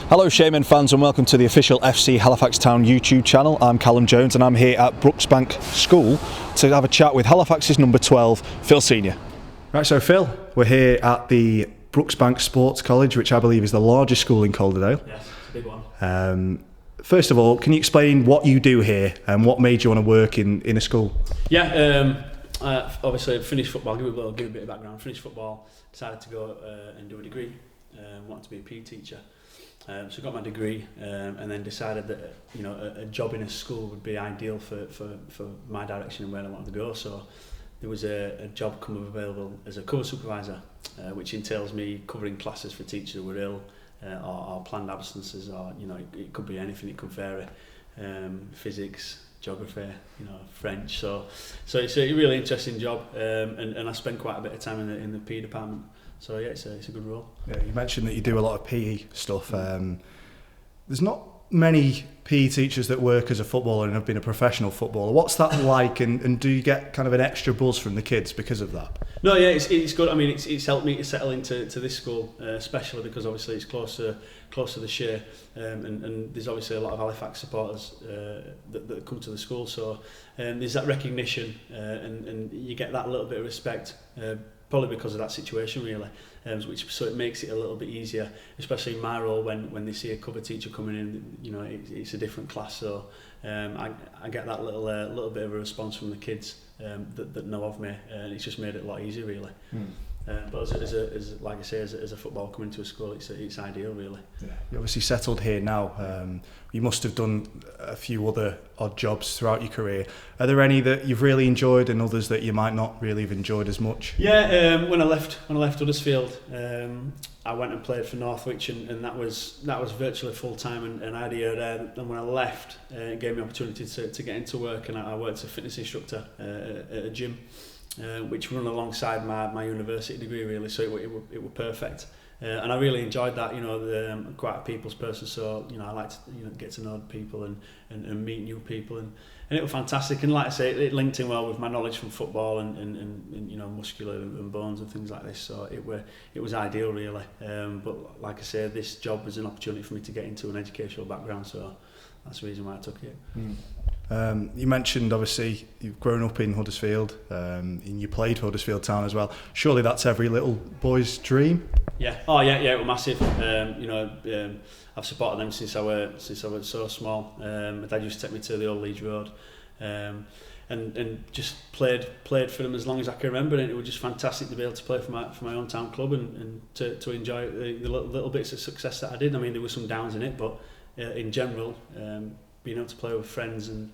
Hello Shaman fans and welcome to the official FC Halifax Town YouTube channel. I'm Callum Jones and I'm here at Brooksbank School to have a chat with Halifax's number 12, Phil Senior. Right, so Phil, we're here at the Brooksbank Sports College, which I believe is the largest school in Calderdale. Yes, it's a big one. First of all, can you explain what you do here and what made you want to work in a school? Yeah, obviously I finished football, give a bit of background. Finished football, decided to go and do a degree, wanted to be a PE teacher. So I got my degree and then decided that a job in a school would be ideal for my direction and where I wanted to go. So there was a job come available as a cover supervisor, which entails me covering classes for teachers who were ill or planned absences, or it could be anything, it could vary. Physics, geography, French. So it's a really interesting job, and I spent quite a bit of time in the PE department. So yeah, it's a good role. Yeah, you mentioned that you do a lot of PE stuff. There's not many PE teachers that work as a footballer and have been a professional footballer. What's that like, and do you get kind of an extra buzz from the kids because of that? No, yeah, it's good. I mean, it's helped me to settle into this school, especially because obviously it's close to the Shire, and there's obviously a lot of Halifax supporters that come to the school. So there's that recognition, and you get that little bit of respect. Probably because of that situation, really, so it makes it a little bit easier, especially in my role when they see a cover teacher coming in. It's a different class, so I get that little bit of a response from the kids that know of me, and it's just made it a lot easier, really. But as like I say, as a footballer coming to a school, it's ideal, really. Yeah. You're obviously settled here now. You must have done a few other odd jobs throughout your career. Are there any that you've really enjoyed and others that you might not really have enjoyed as much? Yeah, when I left Huddersfield, I went and played for Northwich, and that was virtually full time, and I had a year there. And when I left, it gave me opportunity to get into work, and I worked as a fitness instructor at a gym. Which run alongside my university degree, really, so it were perfect, and I really enjoyed that. I'm quite a people's person, so I like to get to know people and meet new people, and it was fantastic. And like I say, it linked in well with my knowledge from football and muscular and bones and things like this. So it was ideal, really. But like I say, this job was an opportunity for me to get into an educational background, so that's the reason why I took it. You mentioned obviously you've grown up in Huddersfield, and you played for Huddersfield Town as well. Surely that's every little boy's dream. Yeah. Oh yeah, it was massive. I've supported them since I was so small. My dad used to take me to the Old Leeds Road, and just played for them as long as I can remember. And it was just fantastic to be able to play for my own town club and to enjoy the little bits of success that I did. I mean, there were some downs in it, but in general, being able to play with friends and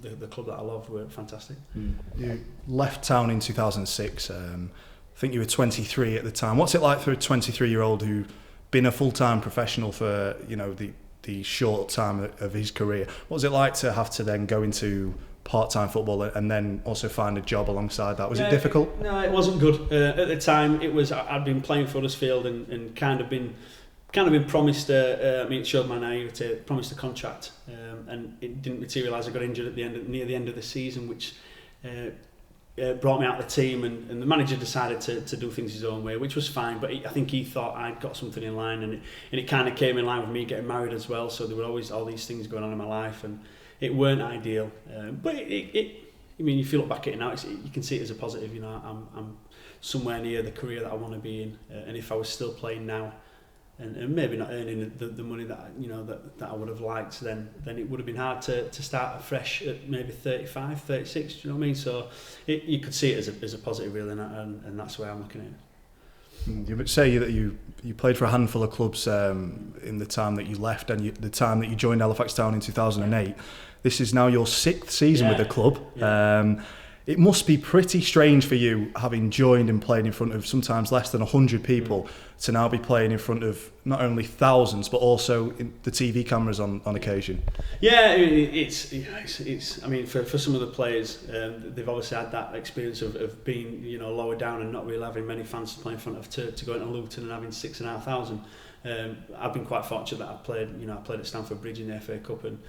the club that I love were fantastic. You left town in 2006. I think you were 23 at the time. What's it like for a 23-year-old who's been a full-time professional for the short time of his career? What was it like to have to then go into part-time football and then also find a job alongside that? Was it difficult? No, it wasn't good. At the time, I'd been playing for Huddersfield and kind of been promised, it showed my naivety, promised a contract, and it didn't materialise. I got injured near the end of the season, which brought me out of the team, and the manager decided to do things his own way, which was fine, but I think he thought I'd got something in line, and it kind of came in line with me getting married as well, so there were always all these things going on in my life, and it weren't ideal, but if you look back at it now, you can see it as a positive. I'm somewhere near the career that I want to be in, and if I was still playing now, and maybe not earning the money that that I would have liked, then it would have been hard to start afresh at maybe 35, 36. Do you know what I mean? So you could see it as a positive, really, and that's the way I'm looking at it. You would say that you played for a handful of clubs in the time that you left and the time that you joined Halifax Town in 2008. This is now your 6th season with the club. Yeah. It must be pretty strange for you, having joined and played in front of sometimes less than 100 people, to now be playing in front of not only thousands but also the TV cameras on occasion. Yeah, it's. I mean, for some of the players, they've obviously had that experience of being lower down and not really having many fans to play in front of, to go into Luton and having 6,500. I've been quite fortunate that I played at Stamford Bridge in the FA Cup and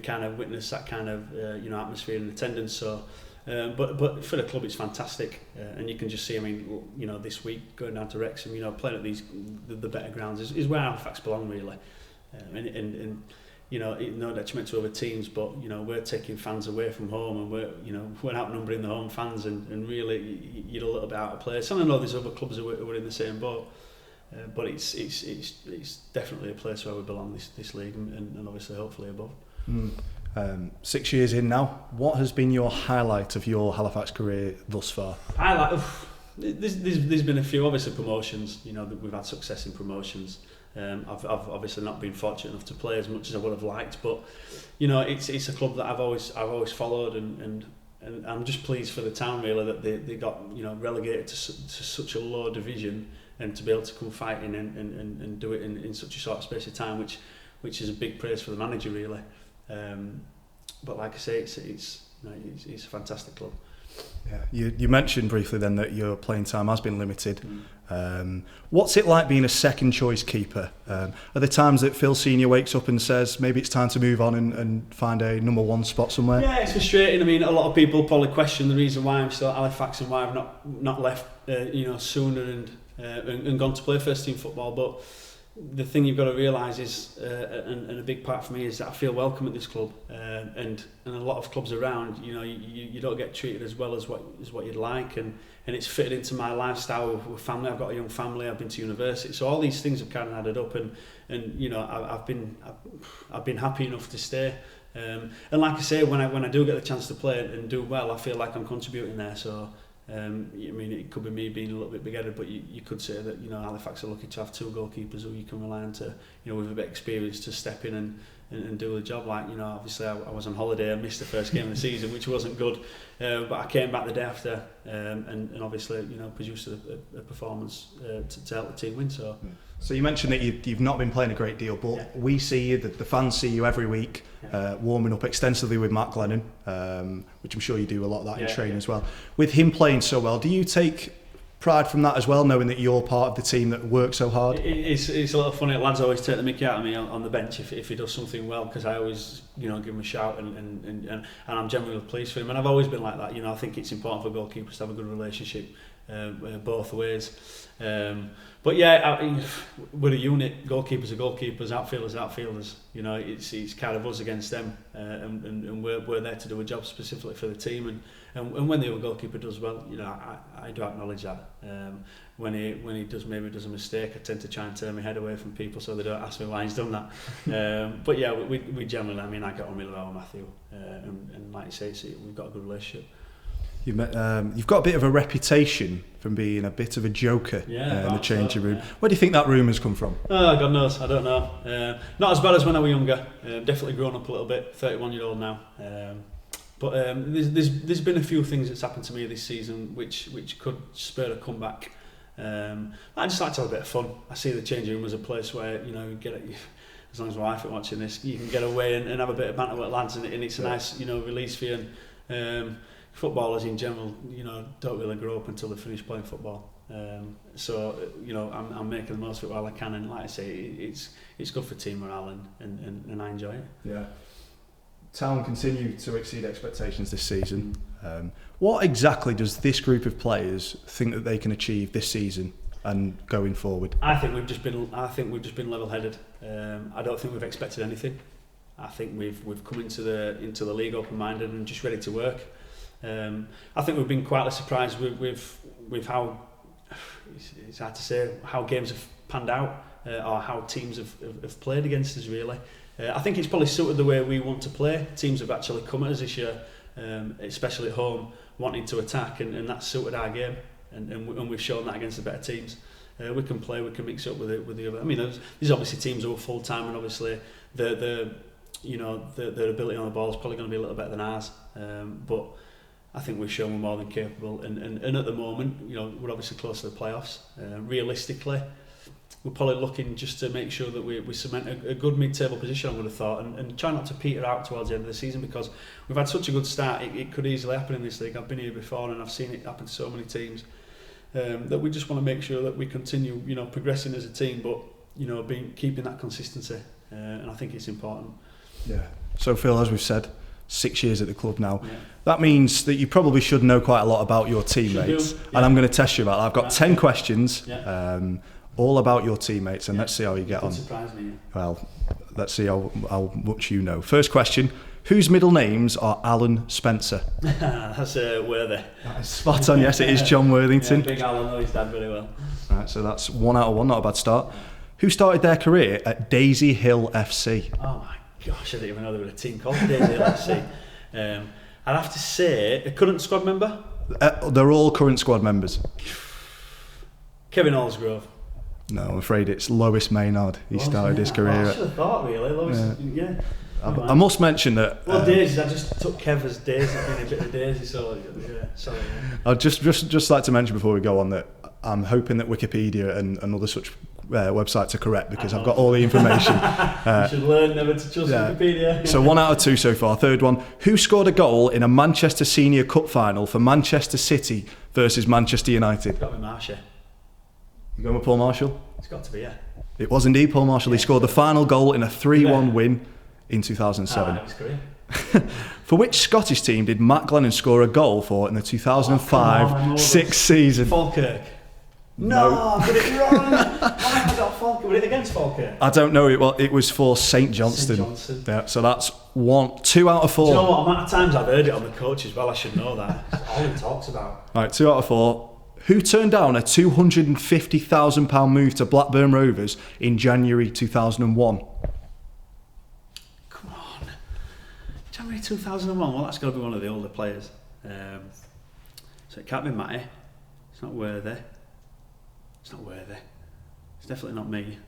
kind of witnessed that kind of atmosphere and attendance. So. But for the club, it's fantastic, and you can just see. I mean, you know, this week going down to Wrexham, you know, playing at the better grounds is where Halifax belong really, and you know, no detriment to other teams, but you know, we're taking fans away from home, and we're outnumbering the home fans, and really you're a little bit out of place. And I know there's other clubs who are in the same boat, but it's definitely a place where we belong, this league, and obviously hopefully above. 6 years in now, what has been your highlight of your Halifax career thus far? There's been a few, obviously promotions. You know, that we've had success in promotions. I've obviously not been fortunate enough to play as much as I would have liked, but you know, it's a club that I've always followed, and I'm just pleased for the town really that they got, you know, relegated to such a low division, and to be able to come fighting and do it in such a short space of time, which is a big praise for the manager really. But like I say, it's a fantastic club. Yeah, you mentioned briefly then that your playing time has been limited. What's it like being a second choice keeper? Are there times that Phil Senior wakes up and says maybe it's time to move on and find a number one spot somewhere? Yeah, it's frustrating. I mean, a lot of people probably question the reason why I'm still at Halifax and why I've not left sooner and gone to play first team football, but the thing you've got to realise is, and a big part for me, is that I feel welcome at this club, and a lot of clubs around, you know, you don't get treated as well as what you'd like, and it's fitted into my lifestyle with family. I've got a young family. I've been to university, so all these things have kind of added up, and you know, I've been happy enough to stay, and like I say, when I do get the chance to play and do well, I feel like I'm contributing there. So. I mean, it could be me being a little bit big-headed, but you could say that, you know, Halifax are lucky to have two goalkeepers who you can rely on to, you know, with a bit of experience to step in and do the job. Like, you know, obviously I was on holiday, I missed the first game of the season, which wasn't good, but I came back the day after, and obviously, you know, produced a performance to help the team win. So you mentioned that you've not been playing a great deal, but we see you, the fans see you every week, warming up extensively with Matt Glennon, which I'm sure you do a lot of that in training as well. With him playing so well, do you take pride from that as well, knowing that you're part of the team that works so hard? It's a little funny. Lads always take the mickey out of me on the bench if he does something well, because I always, you know, give him a shout, and I'm genuinely pleased for him. And I've always been like that. You know, I think it's important for goalkeepers to have a good relationship both ways. But yeah, we're a unit. Goalkeepers are goalkeepers, outfielders are outfielders. You know, it's kind of us against them, and we're there to do a job specifically for the team. And when the other goalkeeper does well, you know, I do acknowledge that. When he does a mistake, I tend to try and turn my head away from people so they don't ask me why he's done that. But yeah, we generally, I mean, I get on really well with Matthew, and like you say, we've got a good relationship. You've got a bit of a reputation from being a bit of a joker in the changing room. Where do you think that rumour's come from? Oh, God knows, I don't know. Not as bad as when I was younger. Definitely grown up a little bit. 31-year-old now. But there's been a few things that's happened to me this season which could spur a comeback. I just like to have a bit of fun. I see the changing room as a place where, you know, as long as my wife is watching this, you can get away and have a bit of banter with lads, and it's a nice, you know, release for you. And footballers in general, you know, don't really grow up until they finish playing football. So, you know, I'm making the most of it while I can, and like I say, it's good for team morale, and I enjoy it. Yeah. Town continue to exceed expectations this season. What exactly does this group of players think that they can achieve this season and going forward? I think we've just been level-headed. I don't think we've expected anything. I think we've come into the league open-minded and just ready to work. I think we've been quietly surprised with how, it's hard to say, how games have panned out, or how teams have played against us really. I think it's probably suited the way we want to play. Teams have actually come at us this year, especially at home, wanting to attack, and that's suited our game, and we've shown that against the better teams. We can play, we can mix up with the other. I mean, there's obviously teams who are full time, and obviously their ability on the ball is probably going to be a little better than ours. But I think we've shown we're more than capable, and at the moment, you know, we're obviously close to the playoffs. Realistically, we're probably looking just to make sure that we cement a good mid-table position, I would have thought, and try not to peter out towards the end of the season, because we've had such a good start. It could easily happen in this league. I've been here before and I've seen it happen to so many teams, that we just want to make sure that we continue, you know, progressing as a team, but, you know, keeping that consistency, and I think it's important. Yeah. So Phil, as we've said, 6 years at the club now. Yeah. That means that you probably should know quite a lot about your teammates. Yeah. And I'm going to test you about that. I've got Right. 10 questions, Yeah. all about your teammates, and let's see how you get on. Surprise me. Well, let's see how much you know. First question. Whose middle names are Alan Spencer? That's Worthy. Spot on, yes, it is John Worthington. Yeah, big Alan knows his dad very well. Right, so that's 1 out of 1, not a bad start. Who started their career at Daisy Hill FC? Oh my gosh, I didn't even know there was a team called Daisy LFC. I'd have to say, a current squad member? They're all current squad members. Kevin Allsgrove. No, I'm afraid it's Lois Maynard. He started his career. I should have thought, really. Lois, yeah. I must mention that. Well, Daisy, I just took Kev as Daisy, being a bit of Daisy, so yeah, sorry. Yeah. I'd just like to mention before we go on that I'm hoping that Wikipedia and other such websites are correct, because I've got all the information. You should learn never to trust Wikipedia. So 1 out of 2 so far. Third one. Who scored a goal in a Manchester Senior Cup final for Manchester City versus Manchester United? It's got to be Marshall. You going with Paul Marshall? It's got to be, yeah. It was indeed Paul Marshall. He scored the final goal in a 3-1 win in 2007. That was great. For which Scottish team did Matt Glennon score a goal for in the 2005-6 season? Falkirk. No, I got it wrong. Why have I got Falkirk? Was it against Falkirk? I don't know. It was for St Johnstone. St Johnstone. Yeah, so that's 2 out of 4. Do you know what? Amount of times I've heard it on the coach as well. I should know that. It's all he talks about. Right, 2 out of 4. Who turned down a £250,000 move to Blackburn Rovers in January 2001? Come on. January 2001. Well, that's got to be one of the older players. So it can't be Matty. It's not Worthy. It's not Worthy. It's definitely not me.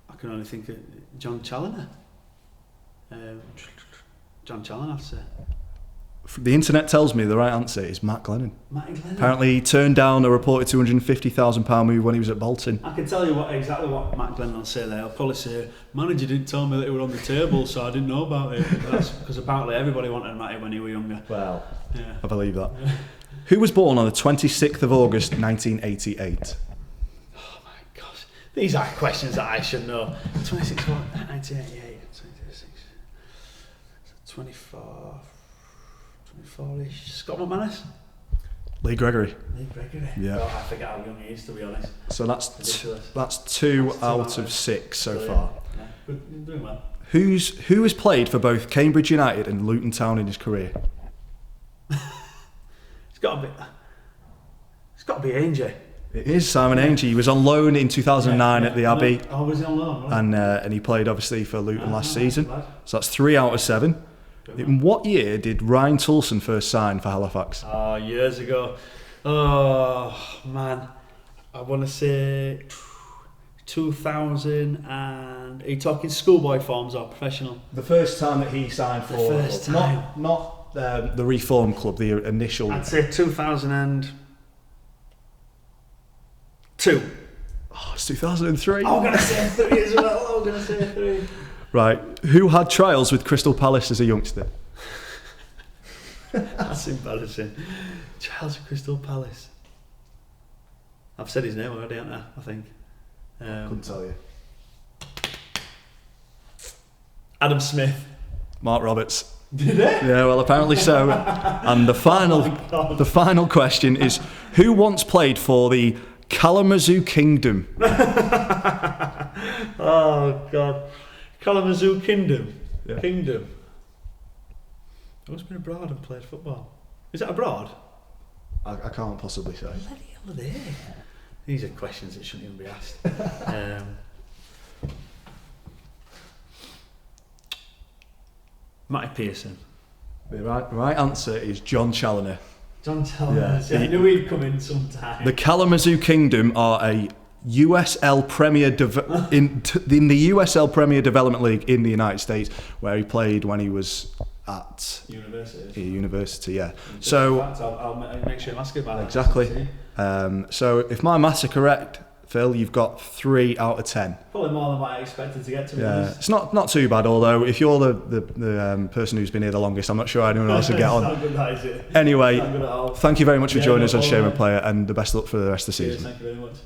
I can only think of John Challoner. John Challoner, I'd say. The internet tells me the right answer is Matt Glennon. Matty Glennon. Apparently he turned down a reported £250,000 move when he was at Bolton. I can tell you exactly what Matt Glennon will say there. I'll probably say, manager didn't tell me that it were on the table, so I didn't know about it. That's because apparently everybody wanted Matty when he was younger. Well, yeah. I believe that. Yeah. Who was born on the 26th of August 1988? Oh my gosh. These are questions that I should know. 26th of August 1988. 24-ish. Scott McManus? Lee Gregory. Lee Gregory. Yeah. Well, I forget how young he is, to be honest. So that's 2 out of 6 so far. Yeah. Good, you're doing well. Who has played for both Cambridge United and Luton Town in his career? It's got to be Ainge. It is Simon Ainge. He was on loan in 2009 at the Abbey. Oh, was he on loan? Right. And he played obviously for Luton last season. So that's 3 out of 7. In what year did Ryan Toulson first sign for Halifax? Oh, years ago. Oh, man. I want to say 2000 and... Are you talking schoolboy forms or professional? The first time that he signed for... The first time. Not the Reform Club, the initial... I'd say 2002. Oh, it's 2003. I'm going to say 3 as well. I'm going to say 3. Right. Who had trials with Crystal Palace as a youngster? That's embarrassing. Trials with Crystal Palace. I've said his name already, haven't I think. Couldn't tell you. Adam Smith. Mark Roberts. Did they? Yeah, well, apparently so. And the final question is, who once played for the Kalamazoo Kingdom? Oh, God. Kalamazoo Kingdom. Yeah. Kingdom. I must have been abroad and played football. Is that abroad? I can't possibly say. Bloody hell are they? These are questions that shouldn't even be asked. Matty Pearson. The right answer is John Challoner. John Challoner. Yeah. I knew he'd come in sometime. The Kalamazoo Kingdom are a USL Premier in the USL Premier Development League in the United States, where he played when he was at university. Yeah. So in fact, I'll make sure I'm asking about exactly. So if my maths are correct, Phil, you've got 3 out of 10. Probably more than what I expected to get to. Yeah, it's not too bad. Although if you're the person who's been here the longest, I'm not sure anyone else will get on. Not good, is it? Anyway, Not good at all. thank you very much for joining us on problem, Shame and Player, and the best luck for the rest of the season. Cheers, thank you very much.